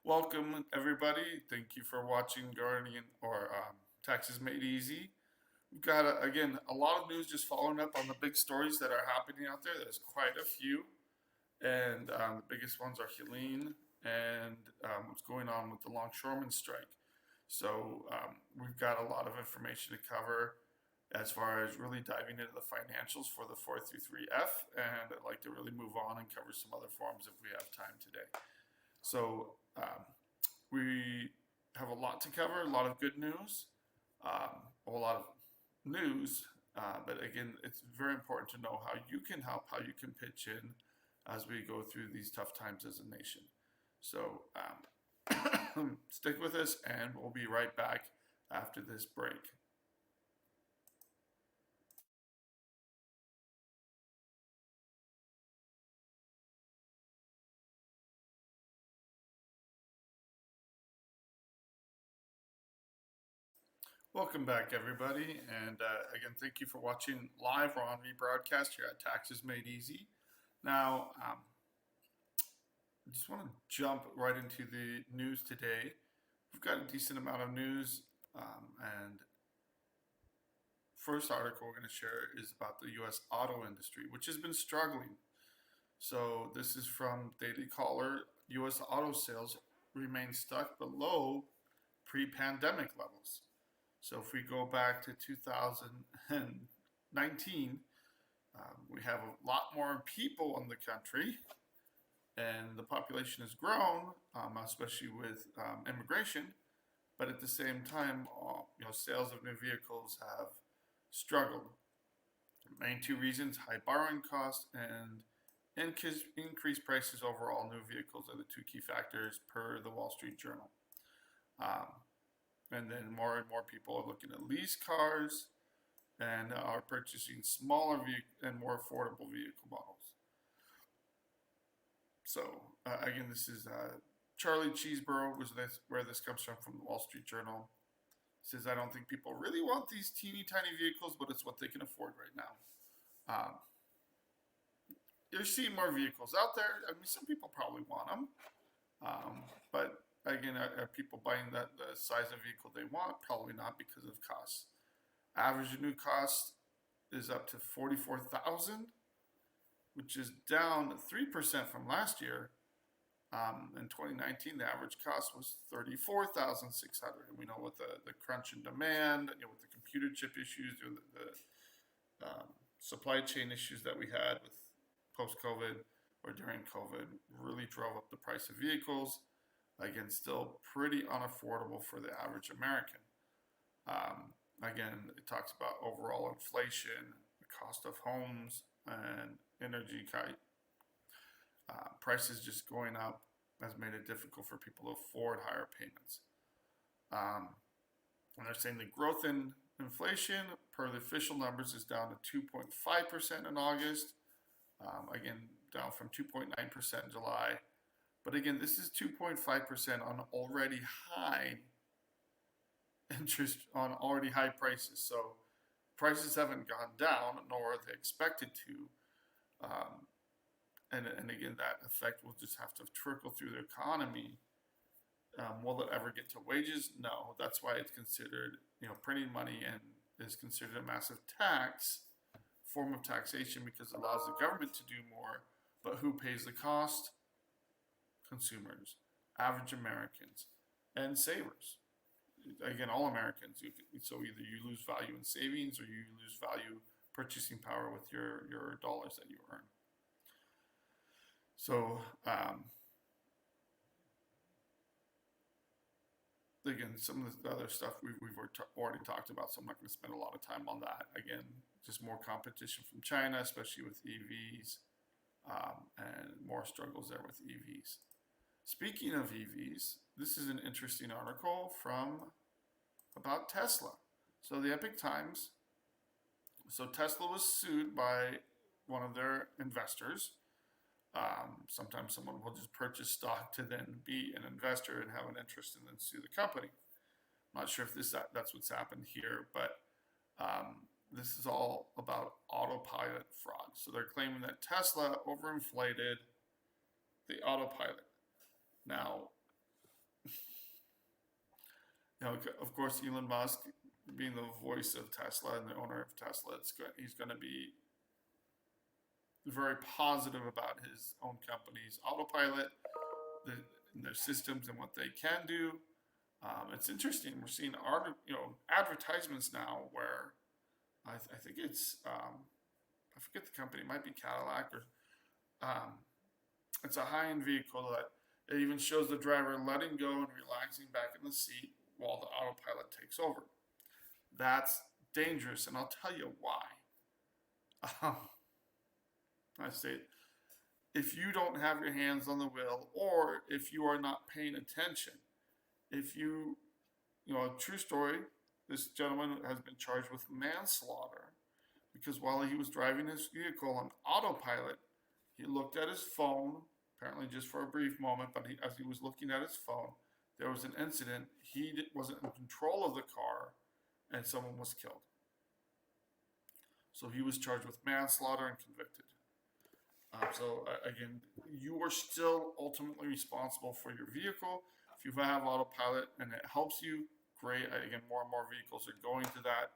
Welcome, everybody. Thank you for watching Guardian or Taxes Made Easy. We've got, again, a lot of news just following up on the big stories that are happening out there. There's quite a few. And the biggest ones are Helene and what's going on with the longshoremen strike. So we've got a lot of information to cover as far as really diving into the financials for the 433F. And I'd like to really move on and cover some other forms if we have time today. So we have a lot to cover, a lot of good news, a lot of news, but again, it's very important to know how you can help, how you can pitch in as we go through these tough times as a nation. So stick with us and we'll be right back after this break. Welcome back, everybody. And again, thank you for watching live or on rebroadcast here at Taxes Made Easy. Now, I just want to jump right into the news today. We've got a decent amount of news, and first article we're going to share is about the U.S. auto industry, which has been struggling. So this is from Daily Caller. U.S. auto sales remain stuck below pre-pandemic levels. So if we go back to 2019, we have a lot more people in the country, and the population has grown, especially with immigration. But at the same time, sales of new vehicles have struggled. The main two reasons: high borrowing costs and increased prices overall. New vehicles are the two key factors per the Wall Street Journal. And then more and more people are looking at lease cars and are purchasing smaller and more affordable vehicle models. So again, this is Charlie Cheeseborough was where this comes from the Wall Street Journal. It says, I don't think people really want these teeny tiny vehicles, but it's what they can afford right now. You're seeing more vehicles out there. I mean, some people probably want them, but again, are people buying the size of vehicle they want? Probably not, because of costs. Average new cost is up to $44,000, which is down 3% from last year. In 2019, the average cost was $34,600. And we know with the crunch in demand, with the computer chip issues, the supply chain issues that we had with post-COVID or during COVID, really drove up the price of vehicles. Again, still pretty unaffordable for the average American. Again, it talks about overall inflation, the cost of homes, and energy prices just going up has made it difficult for people to afford higher payments. And they're saying the growth in inflation per the official numbers is down to 2.5% in August. Again, down from 2.9% in July. But again, this is 2.5% on already high interest, on already high prices. So prices haven't gone down, nor are they expected to. And again, that effect will just have to trickle through the economy. Will it ever get to wages? No. That's why it's considered, printing money and is considered a massive form of taxation, because it allows the government to do more. But who pays the cost? Consumers, average Americans, and savers. Again, all Americans. So either you lose value in savings or you lose value purchasing power with your dollars that you earn. So again, some of the other stuff we've already talked about, so I'm not going to spend a lot of time on that. Again, just more competition from China, especially with EVs, and more struggles there with EVs. Speaking of EVs, this is an interesting article about Tesla. So the Epic Times. So Tesla was sued by one of their investors. Sometimes someone will just purchase stock to then be an investor and have an interest and then sue the company. I'm not sure if that's what's happened here, but this is all about autopilot fraud. So they're claiming that Tesla overinflated the autopilot. Now, of course, Elon Musk, being the voice of Tesla and the owner of Tesla, he's going to be very positive about his own company's autopilot, and their systems and what they can do. It's interesting. We're seeing advertisements now where I think it's I forget the company. It might be Cadillac or it's a high-end vehicle that it even shows the driver letting go and relaxing back in the seat while the autopilot takes over. That's dangerous, and I'll tell you why. I say, if you don't have your hands on the wheel, or if you are not paying attention, if you, a true story, this gentleman has been charged with manslaughter because while he was driving his vehicle on autopilot, he looked at his phone, apparently just for a brief moment, but as he was looking at his phone, there was an incident. He wasn't in control of the car, and someone was killed. So he was charged with manslaughter and convicted. Again, you are still ultimately responsible for your vehicle. If you have autopilot and it helps you, great. Again, more and more vehicles are going to that.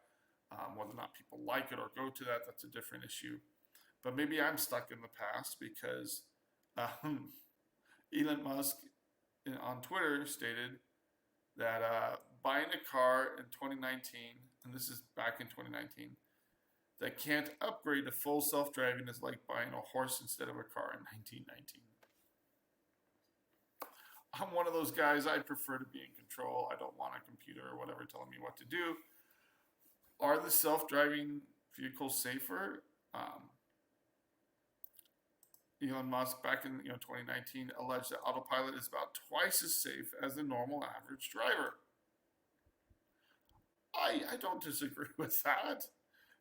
Whether or not people like it or go to that, that's a different issue. But maybe I'm stuck in the past because Elon Musk on Twitter stated that buying a car in 2019, and this is back in 2019, that can't upgrade to full self-driving is like buying a horse instead of a car in 1919. I'm one of those guys, I prefer to be in control. I don't want a computer or whatever telling me what to do. Are the self-driving vehicles safer? Elon Musk back in 2019 alleged that autopilot is about twice as safe as the normal average driver. I don't disagree with that.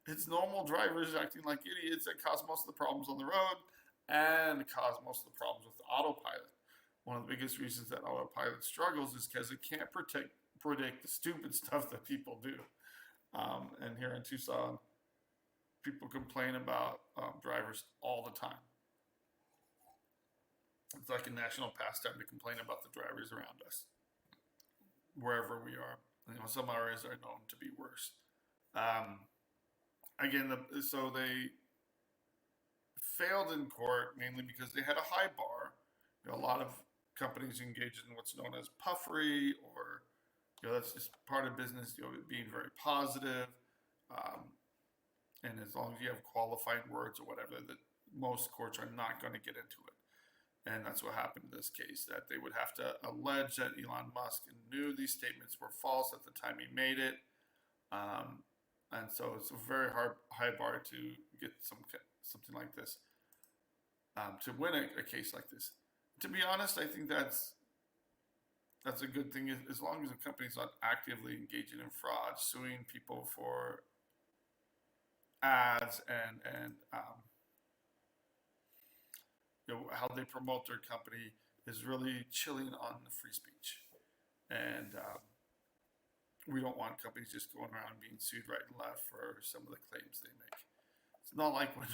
It's normal drivers acting like idiots that cause most of the problems on the road and cause most of the problems with the autopilot. One of the biggest reasons that autopilot struggles is because it can't predict the stupid stuff that people do. And here in Tucson, people complain about drivers all the time. It's like a national pastime to complain about the drivers around us, wherever we are. Some areas are known to be worse. So they failed in court mainly because they had a high bar. A lot of companies engage in what's known as puffery, or that's just part of business. Being very positive, and as long as you have qualified words or whatever, that most courts are not going to get into it. And that's what happened in this case, that they would have to allege that Elon Musk knew these statements were false at the time he made it. And so it's a very high bar to get something like this, to win a case like this. To be honest, I think that's a good thing, as long as the company's not actively engaging in fraud, suing people for ads and how they promote their company is really chilling on the free speech. And we don't want companies just going around being sued right and left for some of the claims they make. It's not like when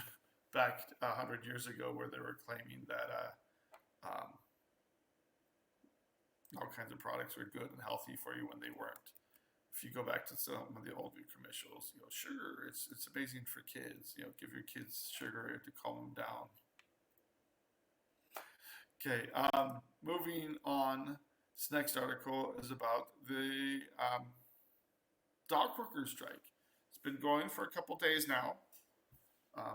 back 100 years ago where they were claiming that all kinds of products were good and healthy for you when they weren't. If you go back to some of the older commercials, sugar, it's amazing for kids. Give your kids sugar to calm them down. Okay, moving on. This next article is about the dockworkers strike. It's been going for a couple days now.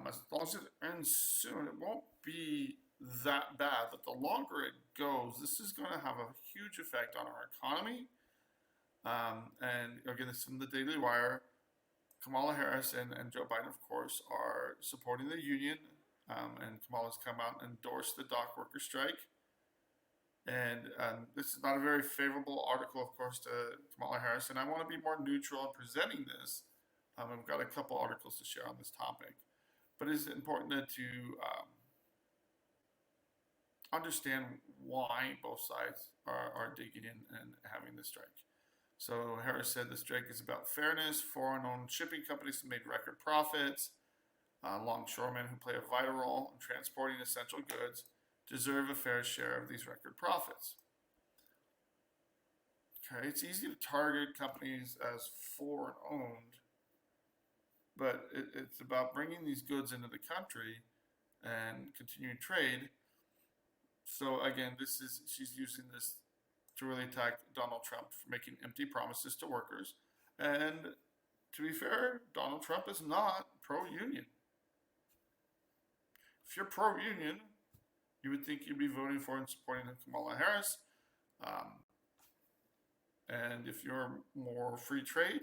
As long as it ends soon, it won't be that bad, but the longer it goes, this is going to have a huge effect on our economy. And again, this is from the Daily Wire. Kamala Harris and Joe Biden, of course, are supporting the union, and Kamala's come out and endorsed the dockworker strike. And this is not a very favorable article, of course, to Kamala Harris, and I want to be more neutral in presenting this. I've got a couple articles to share on this topic, but it's important to understand why both sides are digging in and having the strike. So Harris said the strike is about fairness. Foreign-owned shipping companies have made record profits. Longshoremen who play a vital role in transporting essential goods deserve a fair share of these record profits. Okay, it's easy to target companies as foreign owned, but it's about bringing these goods into the country and continuing trade. So again, she's using this to really attack Donald Trump for making empty promises to workers. And to be fair, Donald Trump is not pro-union. If you're pro-union, you would think you'd be voting for and supporting Kamala Harris. And if you're more free trade,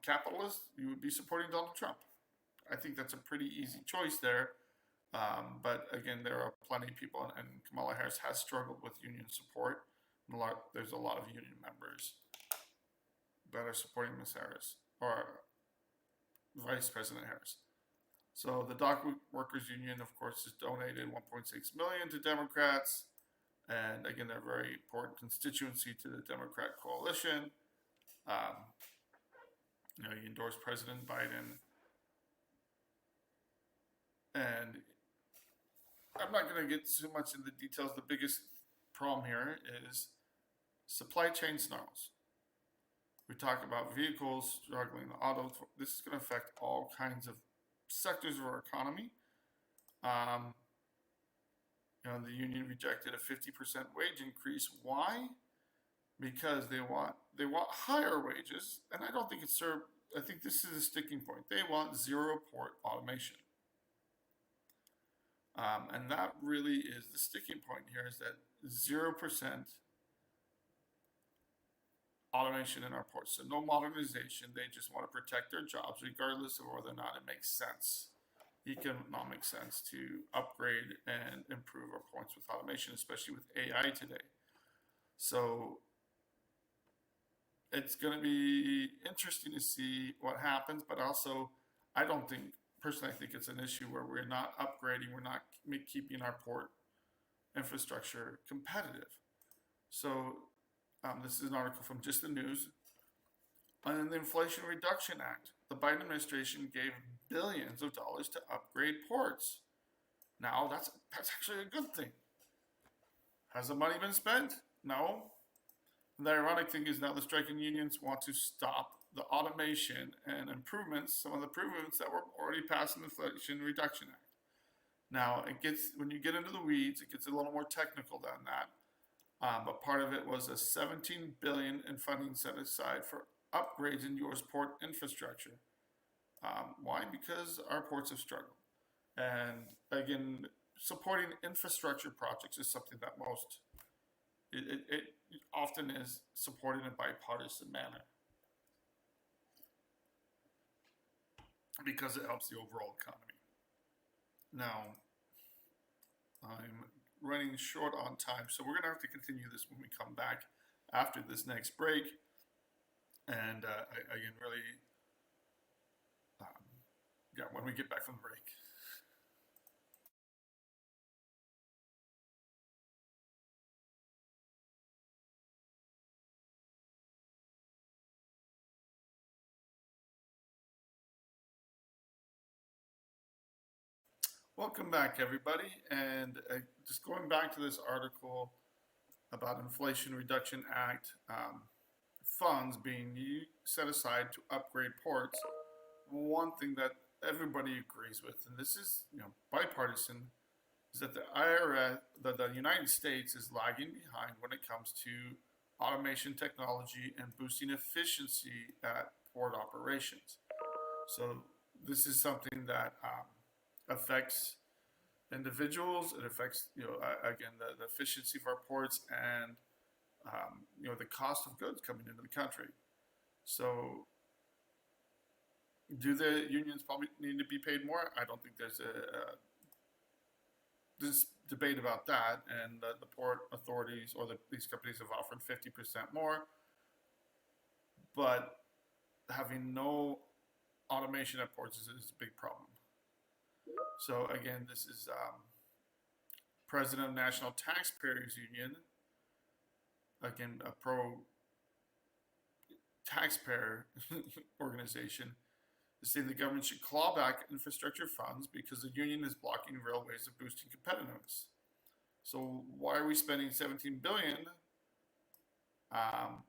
capitalist, you would be supporting Donald Trump. I think that's a pretty easy choice there. But again, there are plenty of people, and Kamala Harris has struggled with union support. There's a lot of union members that are supporting Ms. Harris, or Vice President Harris. So the Dock Workers Union, of course, has donated $1.6 million to Democrats. And again, they're a very important constituency to the Democrat coalition. He endorsed President Biden. And I'm not going to get too much into the details. The biggest problem here is supply chain snarls. We talk about vehicles struggling, the auto. This is going to affect all kinds of sectors of our economy. The union rejected a 50% wage increase. Why? Because they want higher wages, and I don't think it's served. I think this is a sticking point. They want zero port automation. And that really is the sticking point here, is that 0% automation in our ports. So no modernization. They just want to protect their jobs regardless of whether or not it makes sense, economic sense, to upgrade and improve our ports with automation, especially with AI today. So it's going to be interesting to see what happens, but also I think it's an issue where we're not upgrading, we're not keeping our port infrastructure competitive. So this is an article from Just the News. On the Inflation Reduction Act, the Biden administration gave billions of dollars to upgrade ports. Now, that's actually a good thing. Has the money been spent? No. The ironic thing is now the striking unions want to stop the automation and improvements, some of the improvements that were already passed in the Inflation Reduction Act. Now, when you get into the weeds, it gets a little more technical than that. But part of it was a $17 billion in funding set aside for upgrades in U.S. port infrastructure. Why? Because our ports have struggled. And again, supporting infrastructure projects is something that it often is supported in a bipartisan manner, because it helps the overall economy. Now, I'm running short on time, so we're going to have to continue this when we come back after this next break. And when we get back from the break. Welcome back, everybody. And just going back to this article about Inflation Reduction Act funds being set aside to upgrade ports, one thing that everybody agrees with, and this is bipartisan, is that the IRS, the United States, is lagging behind when it comes to automation technology and boosting efficiency at port operations. So this is something that affects individuals. It affects, again, the efficiency of our ports and, the cost of goods coming into the country. So do the unions probably need to be paid more? I don't think there's this debate about that. And the port authorities or these companies have offered 50% more. But having no automation at ports is a big problem. So again, this is President of National Taxpayers Union, again, a pro-taxpayer organization, is saying the government should claw back infrastructure funds because the union is blocking real ways of boosting competitiveness. So why are we spending $17 billion Um,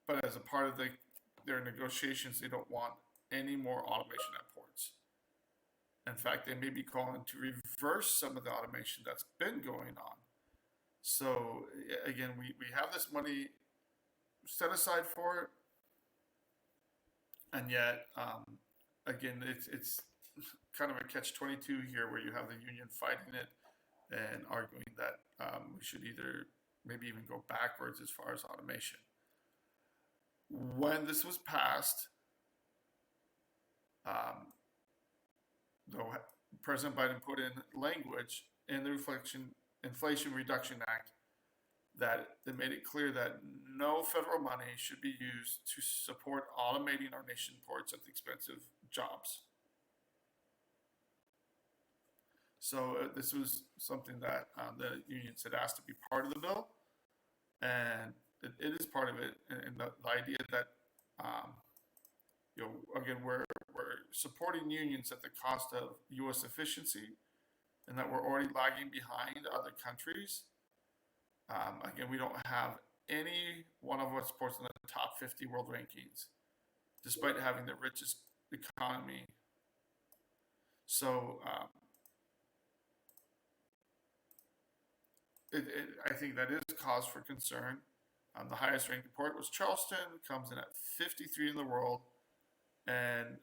but as a part of their negotiations, they don't want any more automation at ports. In fact, they may be calling to reverse some of the automation that's been going on. So again, we have this money set aside for it, and yet again, it's kind of a catch-22 here, where you have the union fighting it and arguing that we should either maybe even go backwards as far as automation. When this was passed, though President Biden put in language in the Inflation Reduction Act that they made it clear that no federal money should be used to support automating our nation ports at the expense of jobs. So this was something that the unions had asked to be part of the bill, and it is part of it. And the idea that again, we're supporting unions at the cost of U.S. efficiency, and that we're already lagging behind other countries. Again, we don't have any one of our sports in the top 50 world rankings, despite having the richest economy. So I think that is cause for concern. The highest ranked port was Charleston, comes in at 53 in the world, and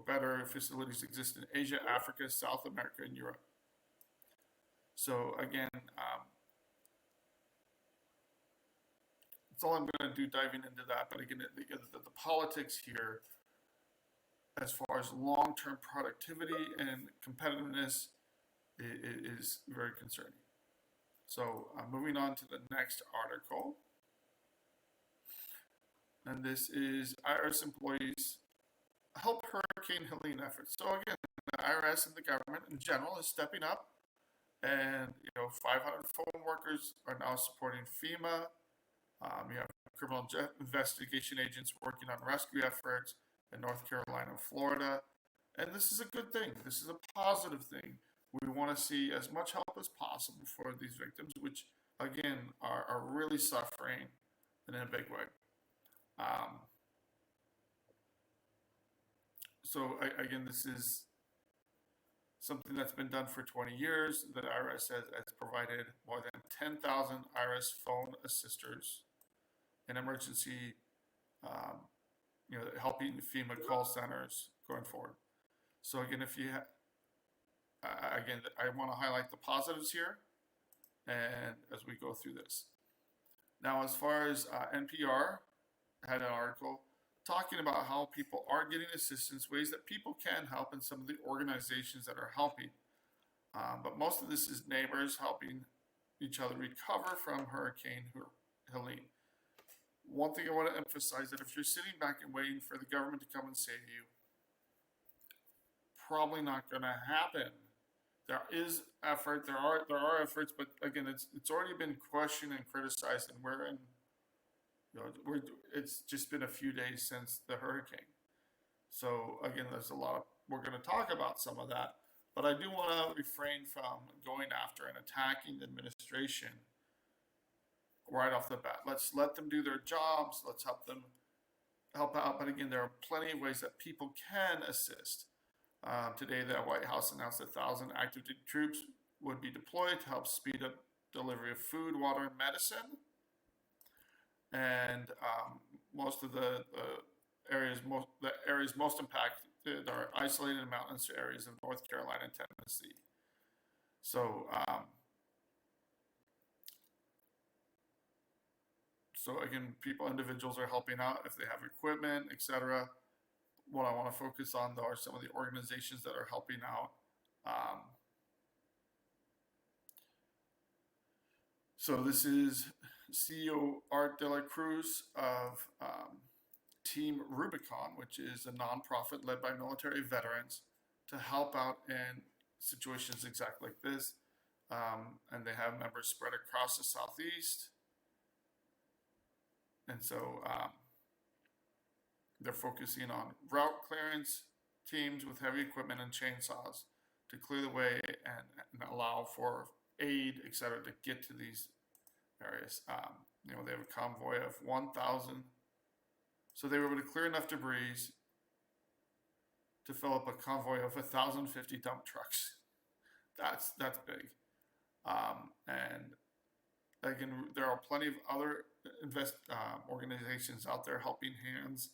better facilities exist in Asia, Africa, South America, and Europe. So again, that's all I'm going to do diving into that. But again, the politics here, as far as long-term productivity and competitiveness, is very concerning. So moving on to the next article. And this is IRS employees help Hurricane Helene efforts. So again, the IRS and the government in general is stepping up. And 500 phone workers are now supporting FEMA. You have criminal investigation agents working on rescue efforts in North Carolina and Florida. And this is a good thing. This is a positive thing. We want to see as much help as possible for these victims, which again are really suffering in a big way. So again, this is something that's been done for 20 years. The IRS has provided more than 10,000 IRS phone assistors in emergency, helping FEMA call centers going forward. So again, I want to highlight the positives here, and as we go through this. Now, as far as NPR had an article talking about how people are getting assistance, ways that people can help, and some of the organizations that are helping. But most of this is neighbors helping each other recover from Hurricane Helene. One thing I want to emphasize, that if you're sitting back and waiting for the government to come and save you, probably not going to happen. There is effort, there are efforts, but again, it's already been questioned and criticized, and it's just been a few days since the hurricane. So again, there's a lot we're going to talk about some of that, but I do want to refrain from going after and attacking the administration right off the bat. Let's let them do their jobs. Let's help them help out. But again, there are plenty of ways that people can assist. Today, the White House announced 1,000 active troops would be deployed to help speed up delivery of food, water, and medicine. And most of the areas most impacted are isolated mountainous areas of North Carolina and Tennessee. So again, individuals are helping out if they have equipment, etc. What I want to focus on, though, are some of the organizations that are helping out. So this is CEO Art De La Cruz of Team Rubicon, which is a nonprofit led by military veterans to help out in situations exactly like this. And they have members spread across the Southeast. And so they're focusing on route clearance teams with heavy equipment and chainsaws to clear the way and allow for aid, etc., to get to these areas. They have a convoy of 1,000. So they were able to clear enough debris to fill up a convoy of 1,050 dump trucks. That's big. And again, there are plenty of other organizations out there. Helping Hands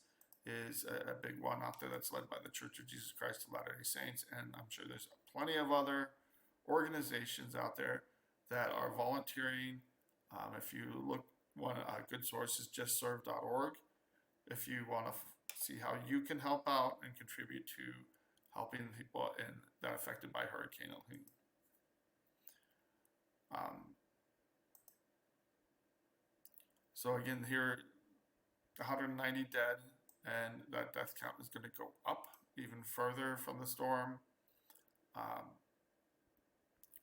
is a big one out there that's led by the Church of Jesus Christ of Latter-day Saints, and I'm sure there's plenty of other organizations out there that are volunteering. If you look, one good source is justserve.org. If you want to see how you can help out and contribute to helping people that affected by Hurricane Helene. So again, here, 190 dead, and that death count is going to go up even further from the storm.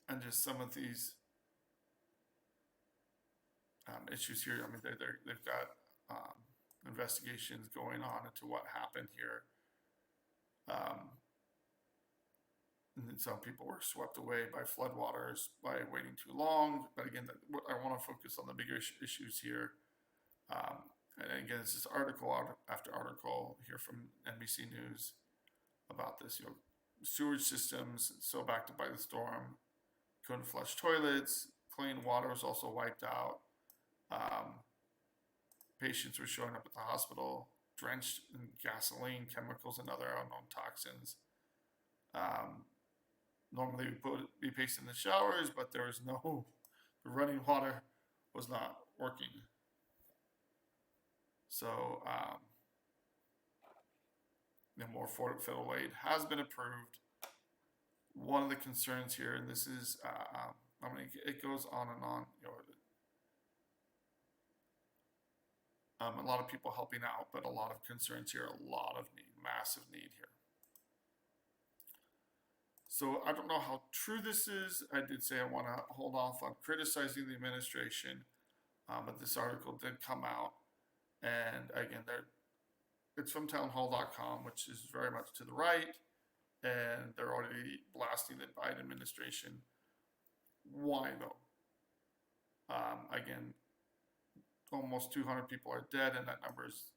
And just some of these issues here. I mean, they've got investigations going on into what happened here. And then some people were swept away by floodwaters by waiting too long. But again, I want to focus on the bigger issues here. And again, this is article after article here from NBC News about this. Sewage systems so backed up by the storm, couldn't flush toilets, clean water was also wiped out. Patients were showing up at the hospital drenched in gasoline, chemicals, and other unknown toxins. Normally we be placed in the showers, but there was the running water was not working. So, more federal aid has been approved. One of the concerns here, and this is, it goes on and on. A lot of people helping out, but a lot of concerns here, a lot of need, massive need here. So I don't know how true this is. I did say I want to hold off on criticizing the administration, but this article did come out. And again, it's from townhall.com, which is very much to the right, and they're already blasting the Biden administration. Why though? Again, almost 200 people are dead, and that number is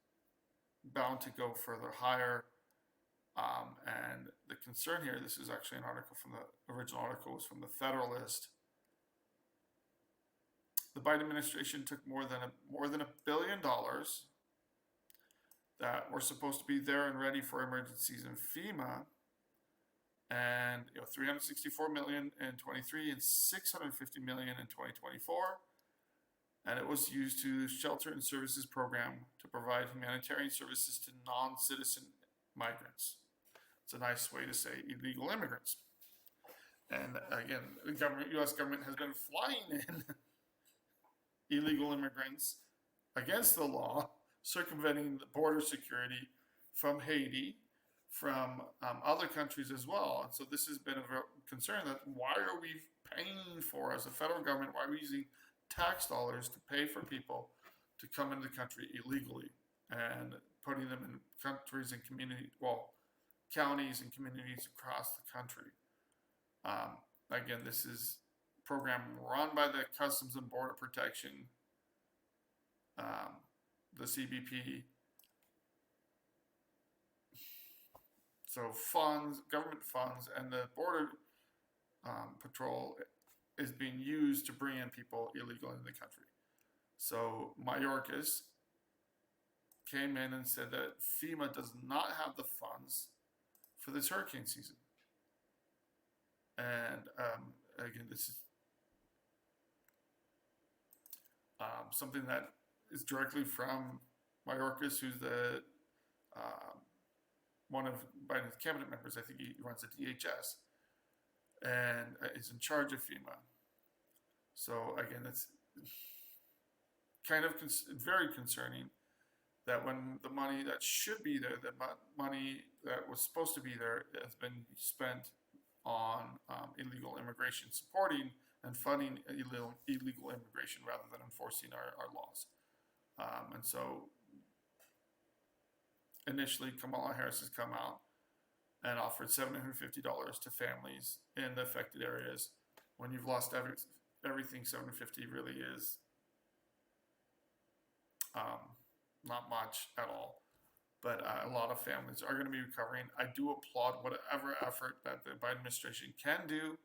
bound to go further higher. And the concern here, this is actually an article from the original article was from the Federalist. The Biden administration took more than $1 billion that were supposed to be there and ready for emergencies in FEMA, and $364 million in 23 and $650 million in 2024, and it was used to shelter and services program to provide humanitarian services to non-citizen migrants. It's a nice way to say illegal immigrants. And again, the U.S. government has been flying in illegal immigrants against the law, circumventing the border security from Haiti, from other countries as well. And so this has been a concern that why are we paying for, as a federal government, why are we using tax dollars to pay for people to come into the country illegally and putting them in countries and counties and communities across the country. Again, this is a program run by the Customs and Border Protection, the CBP. So government funds, and the Border Patrol is being used to bring in people illegal into the country. So Mayorkas came in and said that FEMA does not have the funds for this hurricane season. And again, this is something that is directly from Mayorkas, who's the one of Biden's cabinet members. I think he runs the DHS and is in charge of FEMA. So again, it's kind of very concerning that when the money that should be there, the money that was supposed to be there, has been spent on illegal immigration, supporting and funding illegal immigration rather than enforcing our laws. And so initially, Kamala Harris has come out and offered $750 to families in the affected areas. When you've lost everything, $750 really is Not much at all, but a lot of families are going to be recovering. I do applaud whatever effort that the Biden administration can do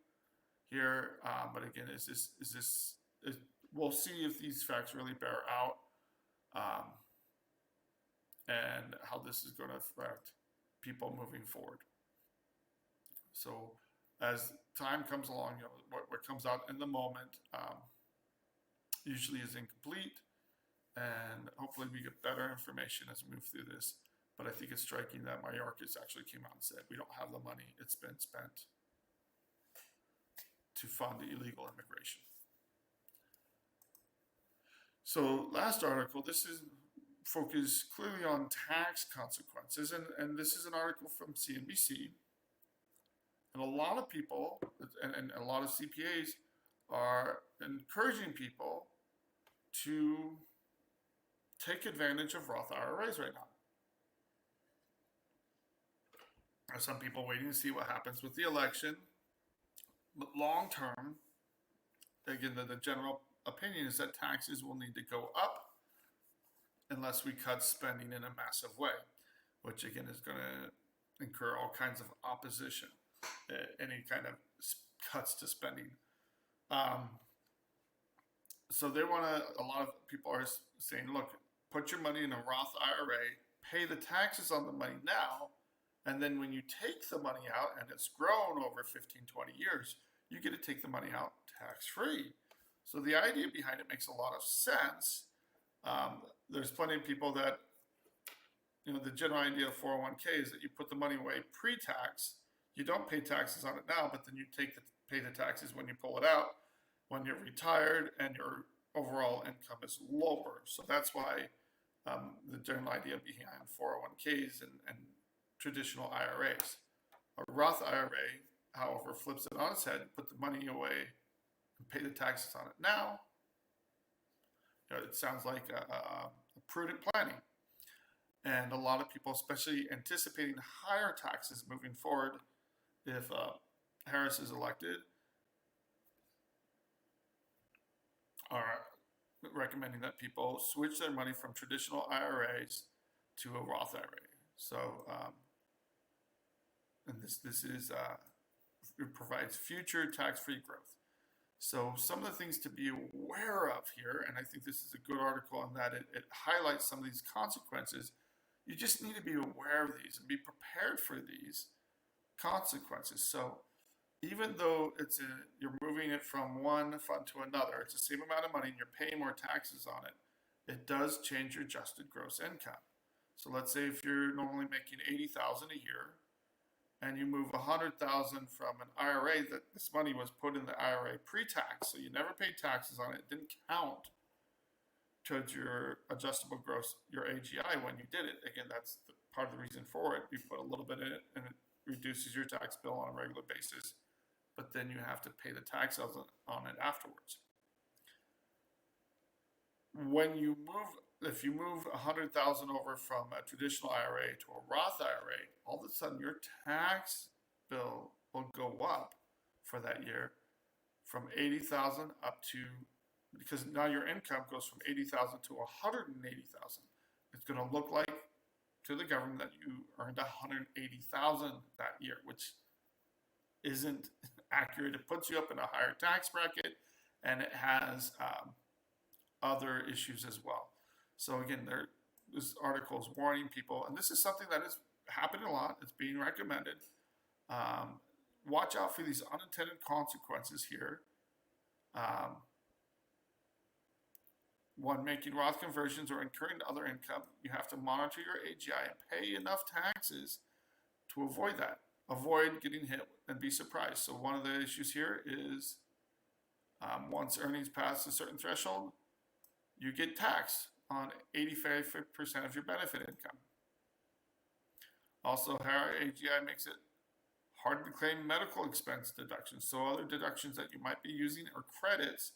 here, but again, we'll see if these facts really bear out, um, and how this is going to affect people moving forward. So as time comes along, what comes out in the moment usually is incomplete, and hopefully we get better information as we move through this. But I think it's striking that Mayorkas actually came out and said, we don't have the money, it's been spent to fund illegal immigration. So last article, this is focused clearly on tax consequences, and this is an article from CNBC. And a lot of people, and a lot of CPAs are encouraging people to take advantage of Roth IRAs right now. There are some people waiting to see what happens with the election. But long term, again, the general opinion is that taxes will need to go up unless we cut spending in a massive way, which again is going to incur all kinds of opposition, any kind of cuts to spending. So they want to, a lot of people are saying, look, put your money in a Roth IRA, pay the taxes on the money now, and then when you take the money out and it's grown over 15, 20 years, you get to take the money out tax-free. So the idea behind it makes a lot of sense. There's plenty of people that, the general idea of 401k is that you put the money away pre-tax. You don't pay taxes on it now, but then you pay the taxes when you pull it out, when you're retired and your overall income is lower. So that's why the general idea behind 401ks and traditional IRAs. A Roth IRA, however, flips it on its head, put the money away and pay the taxes on it now. It sounds like a prudent planning. And a lot of people, especially anticipating higher taxes moving forward if Harris is elected, are recommending that people switch their money from traditional IRAs to a Roth IRA. So, and this is it provides future tax-free growth. So some of the things to be aware of here, and I think this is a good article in that it highlights some of these consequences. You just need to be aware of these and be prepared for these consequences. So even though you're moving it from one fund to another, it's the same amount of money and you're paying more taxes on it, it does change your adjusted gross income. So let's say if you're normally making $80,000 a year and you move $100,000 from an IRA, that this money was put in the IRA pre-tax, so you never paid taxes on it, it didn't count towards your adjustable gross, your AGI when you did it. Again, that's part of the reason for it. You put a little bit in it and it reduces your tax bill on a regular basis, but then you have to pay the tax on it afterwards. If you move $100,000 over from a traditional IRA to a Roth IRA, all of a sudden your tax bill will go up for that year from $80,000 up to, because now your income goes from $80,000 to $180,000. It's going to look like to the government that you earned $180,000 that year, which isn't accurate. It puts you up in a higher tax bracket, and it has other issues as well. So again, this article is warning people, and this is something that is happening a lot. It's being recommended. Watch out for these unintended consequences here. When making Roth conversions or incurring other income, you have to monitor your AGI and pay enough taxes to avoid that. Avoid getting hit and be surprised. So one of the issues here is once earnings pass a certain threshold, you get taxed on 85% of your benefit income. Also, higher AGI makes it hard to claim medical expense deductions. So other deductions that you might be using or credits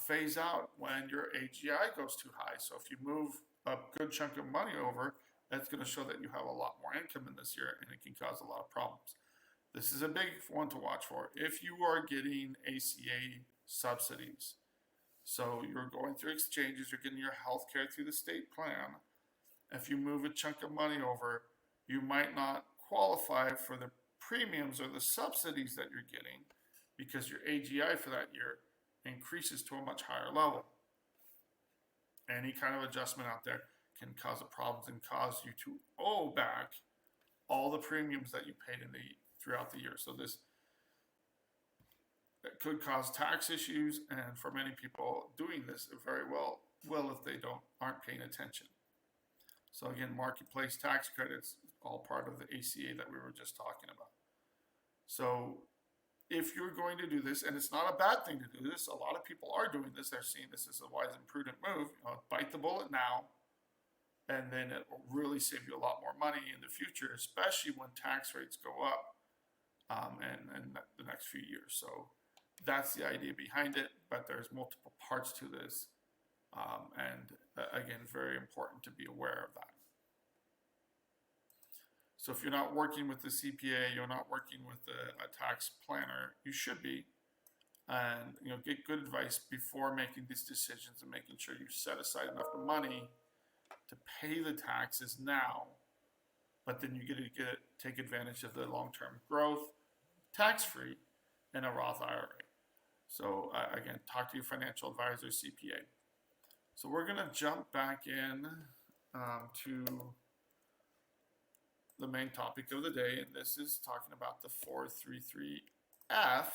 phase out when your AGI goes too high. So if you move a good chunk of money over, that's going to show that you have a lot more income in this year, and it can cause a lot of problems. This is a big one to watch for. If you are getting ACA subsidies, So you're going through exchanges, you're getting your health care through the state plan. If you move a chunk of money over, you might not qualify for the premiums or the subsidies that you're getting because your AGI for that year increases to a much higher level. Any kind of adjustment out there can cause problems and cause you to owe back all the premiums that you paid throughout the year. So this could cause tax issues, and for many people doing this very well will if they aren't paying attention. So again, marketplace tax credits, all part of the ACA that we were just talking about. So if you're going to do this, and it's not a bad thing to do this, a lot of people are doing this. They're seeing this as a wise and prudent move. Bite the bullet now, and then it will really save you a lot more money in the future, especially when tax rates go up in the next few years. So that's the idea behind it, but there's multiple parts to this. Again, very important to be aware of that. So if you're not working with the CPA, you're not working with a tax planner, you should be, and get good advice before making these decisions and making sure you set aside enough money to pay the taxes now, but then you get to take advantage of the long-term growth, tax-free, in a Roth IRA. So again, talk to your financial advisor, CPA. So we're going to jump back in to the main topic of the day, and this is talking about the 433F,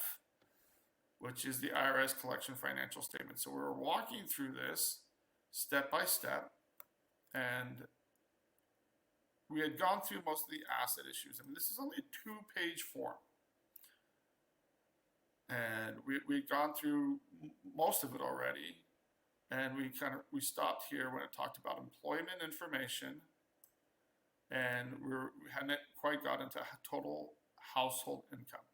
which is the IRS collection financial statement. So we're walking through this step by step, and we had gone through most of the asset issues. I mean, this is only a 2-page form. And we'd gone through most of it already, and we stopped here when it talked about employment information, and we hadn't quite got into total household income.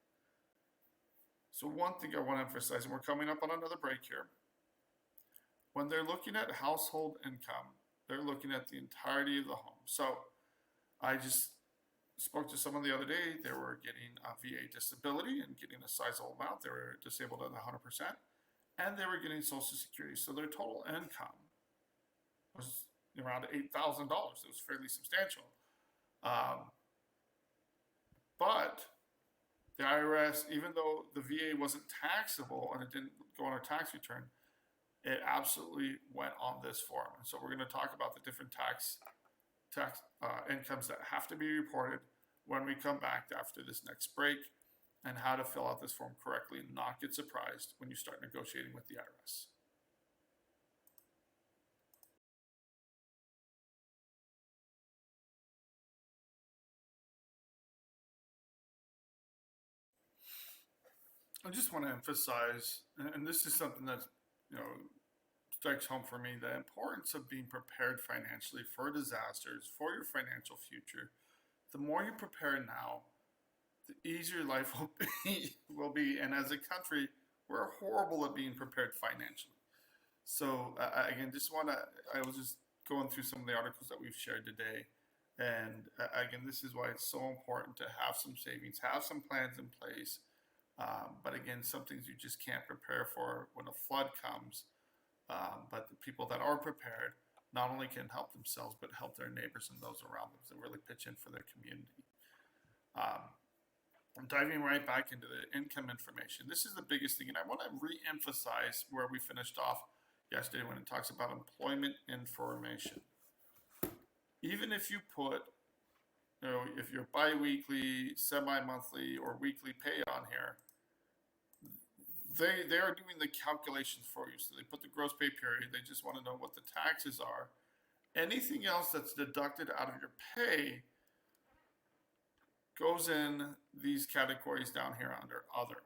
So one thing I want to emphasize, and we're coming up on another break here, when they're looking at household income, they're looking at the entirety of the home. So I just spoke to someone the other day. They were getting a VA disability and getting a sizable amount. They were disabled at 100%, and they were getting Social Security. So their total income was around $8,000. It was fairly substantial. But the IRS, even though the VA wasn't taxable and it didn't go on a tax return, it absolutely went on this form. And so we're going to talk about the different tax incomes that have to be reported when we come back after this next break, and how to fill out this form correctly and not get surprised when you start negotiating with the IRS. I just want to emphasize, and this is something that strikes home for me, the importance of being prepared financially for disasters, for your financial future. The more you prepare now, the easier life will be. And as a country, we're horrible at being prepared financially. So again, I was just going through some of the articles that we've shared today. And again, this is why it's so important to have some savings, have some plans in place. But again, some things you just can't prepare for when a flood comes. But the people that are prepared not only can help themselves, but help their neighbors and those around them to really pitch in for their community. I'm diving right back into the income information. This is the biggest thing, and I want to re-emphasize where we finished off yesterday when it talks about employment information. Even if you put, if you're bi-weekly, semi-monthly, or weekly pay on here, they are doing the calculations for you. So they put the gross pay period. They just want to know what the taxes are. Anything else that's deducted out of your pay goes in these categories down here under other.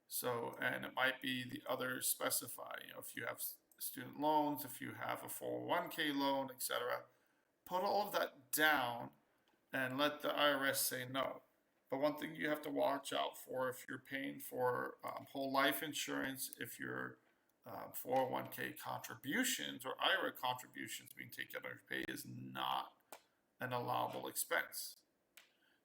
So, and it might be the other specify, if you have student loans, if you have a 401k loan, etc. Put all of that down and let the IRS say no. But one thing you have to watch out for, if you're paying for whole life insurance, if your 401k contributions or IRA contributions being taken out of your pay is not an allowable expense.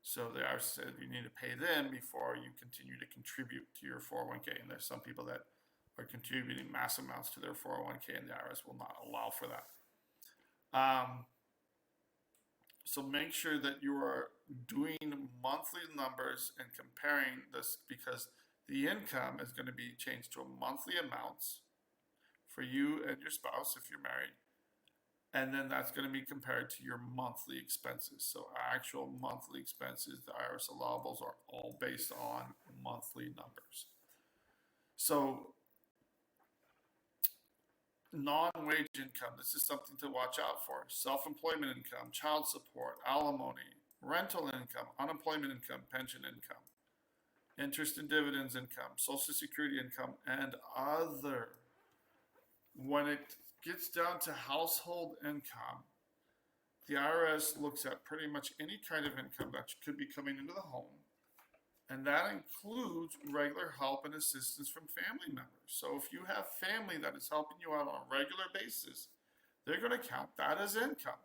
So the IRS said you need to pay them before you continue to contribute to your 401k. And there's some people that are contributing mass amounts to their 401k, and the IRS will not allow for that. So make sure that you are doing monthly numbers and comparing this, because the income is going to be changed to a monthly amounts for you and your spouse if you're married. And then that's going to be compared to your monthly expenses. So actual monthly expenses, the IRS allowables are all based on monthly numbers. So non-wage income, this is something to watch out for. Self-employment income, child support, alimony, rental income, unemployment income, pension income, interest and dividends income, Social Security income, and other. When it gets down to household income, the IRS looks at pretty much any kind of income that could be coming into the home, and that includes regular help and assistance from family members. So if you have family that is helping you out on a regular basis, they're going to count that as income.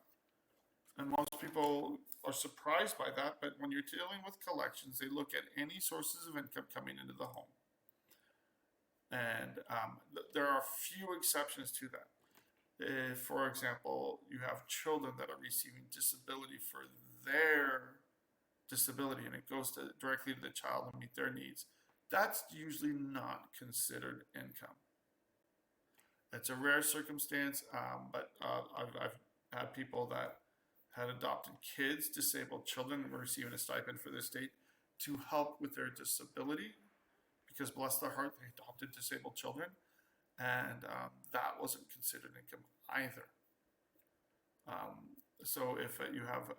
And most people are surprised by that, but when you're dealing with collections, they look at any sources of income coming into the home. And there are few exceptions to that. If, for example, you have children that are receiving disability for their disability and it goes directly to the child and meet their needs, that's usually not considered income. It's a rare circumstance, but I've had people that had adopted kids, disabled children, were receiving a stipend for their state to help with their disability, because bless their heart, they adopted disabled children, and that wasn't considered income either. So if you have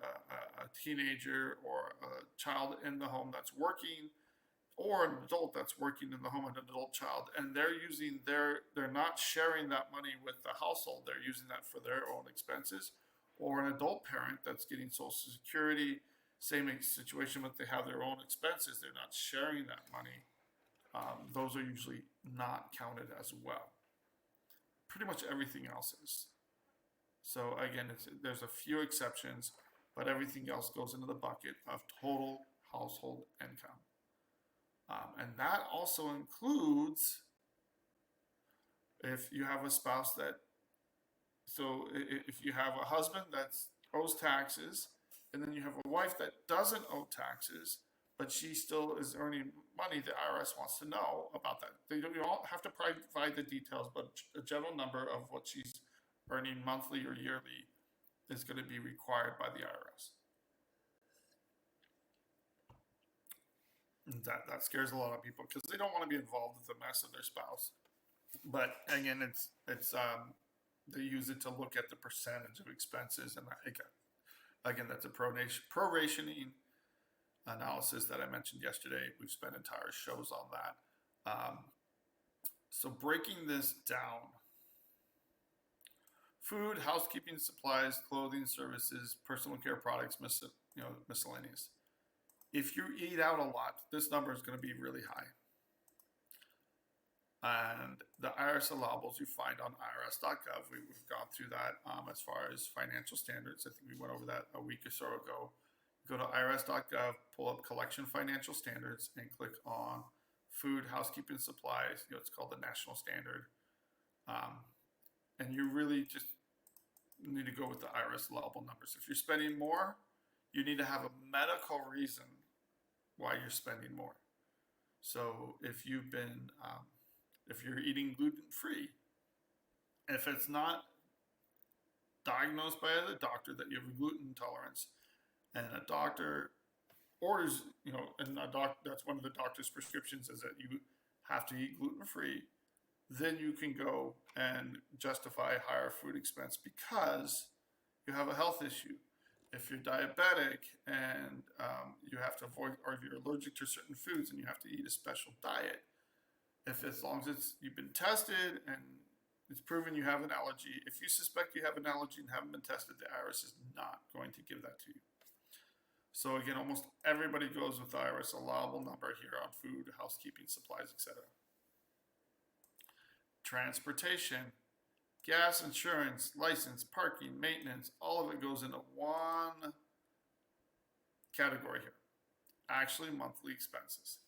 a teenager or a child in the home that's working, or an adult that's working in the home, an adult child, and they're not sharing that money with the household, they're using that for their own expenses, or an adult parent that's getting Social Security, same situation, but they have their own expenses, they're not sharing that money, those are usually not counted as well. Pretty much everything else is. So again, there's a few exceptions, but everything else goes into the bucket of total household income. And that also includes if you have a spouse so if you have a husband that owes taxes, and then you have a wife that doesn't owe taxes, but she still is earning money, the IRS wants to know about that. You don't have to provide the details, but a general number of what she's earning monthly or yearly is going to be required by the IRS. That scares a lot of people because they don't want to be involved with the mess of their spouse. But again, it's they use it to look at the percentage of expenses, and again, that's a prorationing analysis that I mentioned yesterday. We've spent entire shows on that. So breaking this down: food, housekeeping supplies, clothing, services, personal care products, miscellaneous. If you eat out a lot, this number is going to be really high. And the IRS allowables you find on IRS.gov, we've gone through that as far as financial standards. I think we went over that a week or so ago. Go to IRS.gov, pull up collection financial standards, and click on food, housekeeping supplies. It's called the national standard. And you really just need to go with the IRS allowable numbers. If you're spending more, you need to have a medical reason why you're spending more. So if you've been, if you're eating gluten-free, if it's not diagnosed by the doctor that you have a gluten intolerance, and a doctor orders, and that's one of the doctor's prescriptions is that you have to eat gluten-free, then you can go and justify higher food expense because you have a health issue. If you're diabetic and you have to avoid, or if you're allergic to certain foods and you have to eat a special diet, as long as you've been tested and it's proven you have an allergy, if you suspect you have an allergy and haven't been tested, the IRS is not going to give that to you. So again, almost everybody goes with the IRS allowable number here on food, housekeeping, supplies, etc. Transportation, gas, insurance, license, parking, maintenance, all of it goes into one category here. Actually, monthly expenses,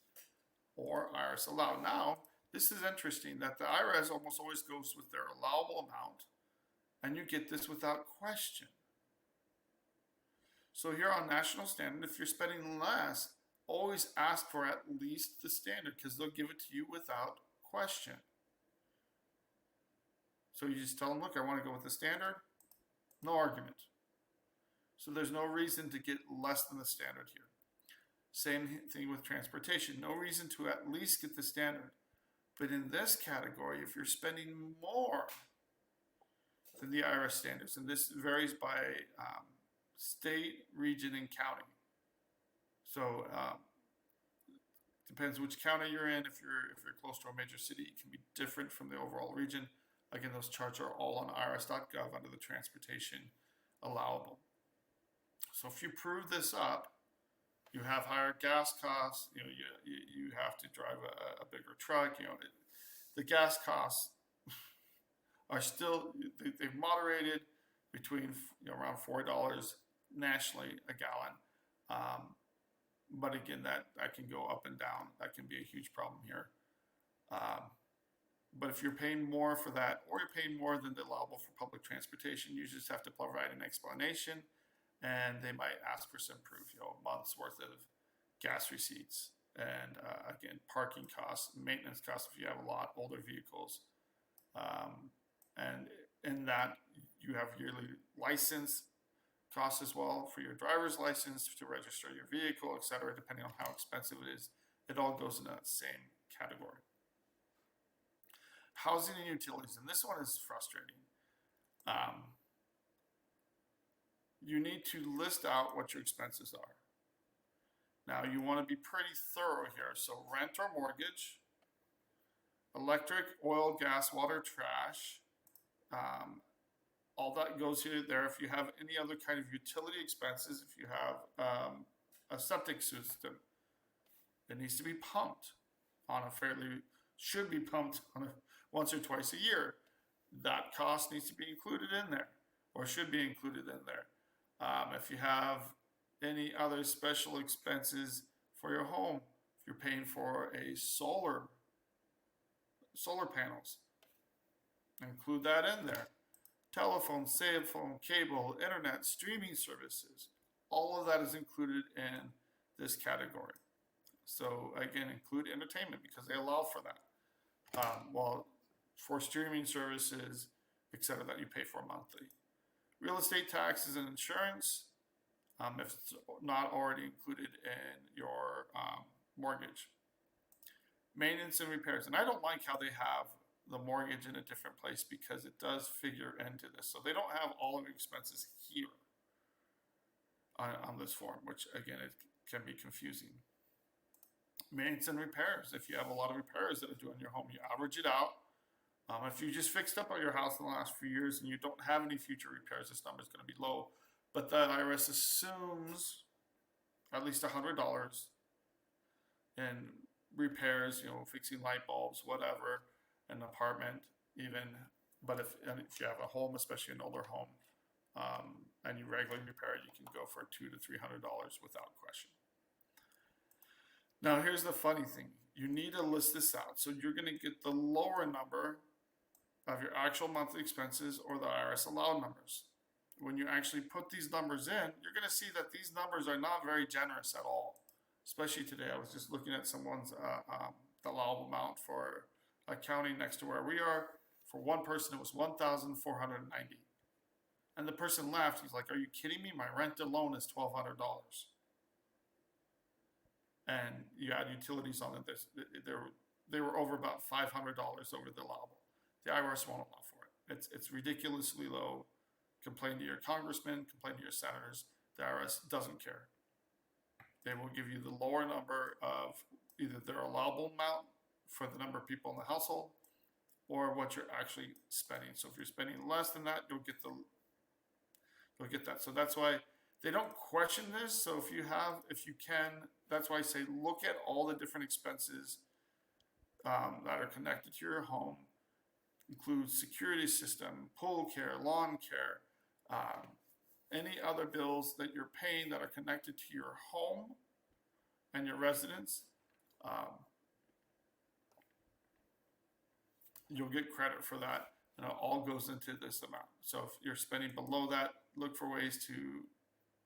or IRS allowed. Now, this is interesting that the IRS almost always goes with their allowable amount, and you get this without question. So here on national standard, if you're spending less, always ask for at least the standard, because they'll give it to you without question. So you just tell them, look, I want to go with the standard, no argument. So there's no reason to get less than the standard here. Same thing with transportation, no reason to at least get the standard. But in this category, if you're spending more than the IRS standards, and this varies by state, region, and county. So depends which county you're in. If you're close to a major city, it can be different from the overall region. Again, those charts are all on irs.gov under the transportation allowable. So if you prove this up, you have higher gas costs. You have to drive a bigger truck. The gas costs are still, they've moderated between around $4 nationally a gallon. But again, that can go up and down. That can be a huge problem here. But if you're paying more for that, or you're paying more than the allowable for public transportation, you just have to provide an explanation, and they might ask for some proof, a month's worth of gas receipts, and again, parking costs, maintenance costs if you have a lot older vehicles, and in that you have yearly license costs as well for your driver's license to register your vehicle, etc. Depending on how expensive it is, it all goes in that same category. Housing and utilities, and this one is frustrating. You need to list out what your expenses are. Now you want to be pretty thorough here. So rent or mortgage, electric, oil, gas, water, trash, all that goes here there. If you have any other kind of utility expenses, if you have a septic system, it needs to be pumped on should be pumped on once or twice a year. That cost needs to be included in there, or should be included in there. If you have any other special expenses for your home, if you're paying for a solar panels, include that in there. Telephone, cell phone, cable, internet, streaming services, all of that is included in this category. So again, include entertainment because they allow for that. Well, for streaming services, etc., that you pay for monthly. Real estate taxes and insurance, if it's not already included in your mortgage. Maintenance and repairs, and I don't like how they have the mortgage in a different place because it does figure into this. So they don't have all of your expenses here on this form, which again, it can be confusing. Maintenance and repairs, if you have a lot of repairs that are due in your home, you average it out. If you just fixed up your house in the last few years and you don't have any future repairs, this number is going to be low. But the IRS assumes at least $100 in repairs, fixing light bulbs, whatever, an apartment even. But if you have a home, especially an older home, and you regularly repair it, you can go for $200 to $300 without question. Now, here's the funny thing. You need to list this out. So you're going to get the lower number of your actual monthly expenses or the IRS allowed numbers. When you actually put these numbers in, you're going to see that these numbers are not very generous at all. Especially today, I was just looking at someone's allowable amount for a county next to where we are. For one person, it was $1,490. And the person laughed. He's like, "Are you kidding me? My rent alone is $1,200. And you add utilities on it. They were over about $500 over the allowable. The IRS won't allow for it. It's ridiculously low. Complain to your congressman, complain to your senators. The IRS doesn't care. They will give you the lower number of either their allowable amount for the number of people in the household or what you're actually spending. So if you're spending less than that, you'll get that. So that's why they don't question this. So if you can, that's why I say look at all the different expenses that are connected to your home. Includes security system, pool care, lawn care, any other bills that you're paying that are connected to your home and your residence. you'll get credit for that, and it all goes into this amount. So if you're spending below that, look for ways to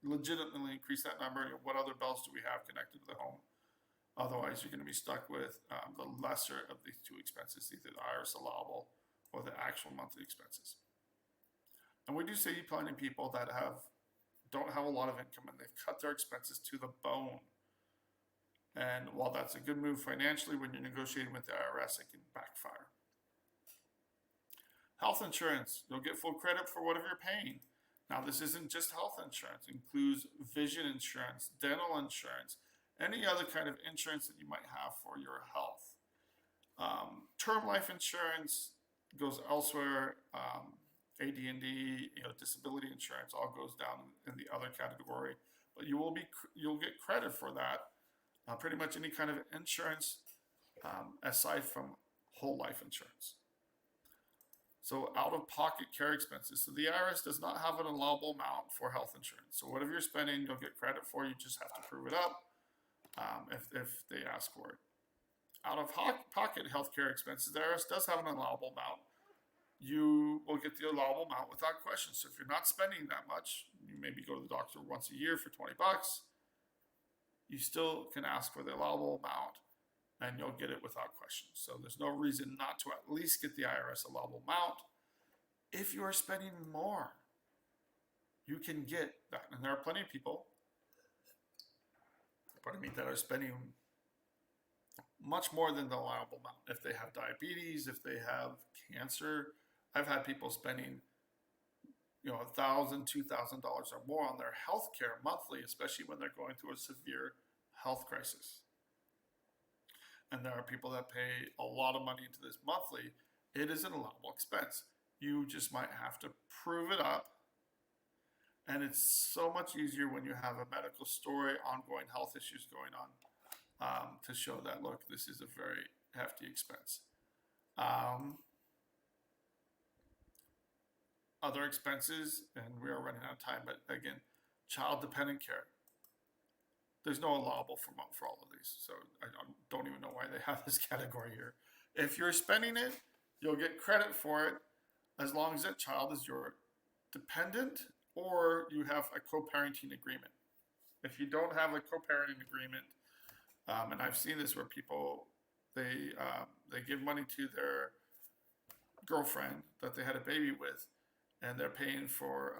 legitimately increase that number. What other bells do we have connected to the home? Otherwise, you're going to be stuck with the lesser of these two expenses, either the IRS allowable or the actual monthly expenses. And we do see plenty of people that don't have a lot of income and they've cut their expenses to the bone. And while that's a good move financially, when you're negotiating with the IRS, it can backfire. Health insurance, you'll get full credit for whatever you're paying. Now, this isn't just health insurance. It includes vision insurance, dental insurance, any other kind of insurance that you might have for your health. Term life insurance goes elsewhere. AD&D, disability insurance all goes down in the other category. But you'll get credit for that. Pretty much any kind of insurance aside from whole life insurance. So out-of-pocket care expenses. So the IRS does not have an allowable amount for health insurance. So whatever you're spending, you'll get credit for. You just have to prove it up if they ask for it. Out-of-pocket healthcare expenses, the IRS does have an allowable amount. You will get the allowable amount without question. So if you're not spending that much, you maybe go to the doctor once a year for $20. You still can ask for the allowable amount, and you'll get it without question. So there's no reason not to at least get the IRS allowable amount. If you are spending more, you can get that. And there are plenty of people, that are spending much more than the allowable amount. If they have diabetes, if they have cancer, I've had people spending $1,000, $2,000 or more on their health care monthly, especially when they're going through a severe health crisis. And there are people that pay a lot of money into this monthly. It is an allowable expense. You just might have to prove it up. And it's so much easier when you have a medical story, ongoing health issues going on, to show that, look, this is a very hefty expense. Other expenses, and we are running out of time, but again, child dependent care. There's no allowable for all of these, so I don't even know why they have this category here. If you're spending it, you'll get credit for it as long as that child is your dependent or you have a co-parenting agreement. If you don't have a co-parenting agreement, and I've seen this where people, they give money to their girlfriend that they had a baby with, and they're paying for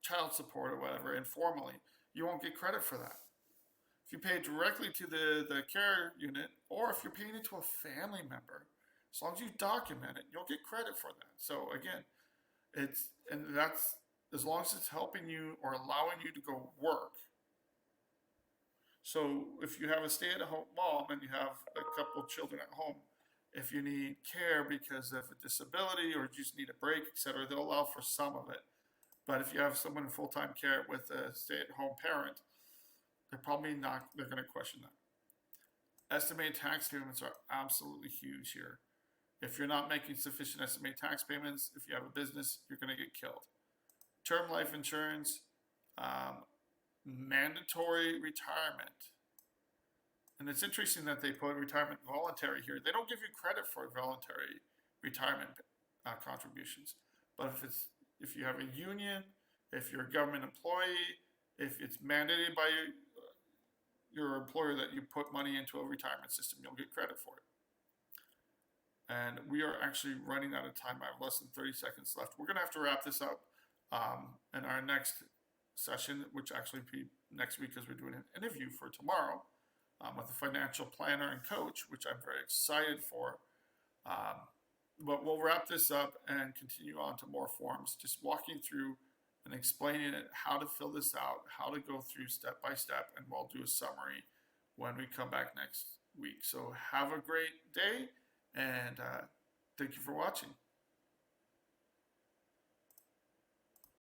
child support or whatever informally, you won't get credit for that. If you pay directly to the care unit, or if you're paying it to a family member, as long as you document it, you'll get credit for that. So again, that's as long as it's helping you or allowing you to go work. So if you have a stay-at-home mom and you have a couple of children at home, if you need care because of a disability or just need a break, etc., they'll allow for some of it. But if you have someone in full-time care with a stay-at-home parent, they're going to question that. Estimated tax payments are absolutely huge here. If you're not making sufficient estimated tax payments, if you have a business, you're going to get killed. Term life insurance, mandatory retirement. And it's interesting that they put retirement voluntary here. They don't give you credit for voluntary retirement contributions. But if you have a union, if you're a government employee, if it's mandated by your employer that you put money into a retirement system, you'll get credit for it. And we are actually running out of time. I have less than 30 seconds left. We're going to have to wrap this up in our next session, which actually be next week, because we're doing an interview for tomorrow with a financial planner and coach, which I'm very excited for. But we'll wrap this up and continue on to more forms, just walking through and explaining it, how to fill this out, how to go through step by step, and we'll do a summary when we come back next week. So have a great day, and thank you for watching.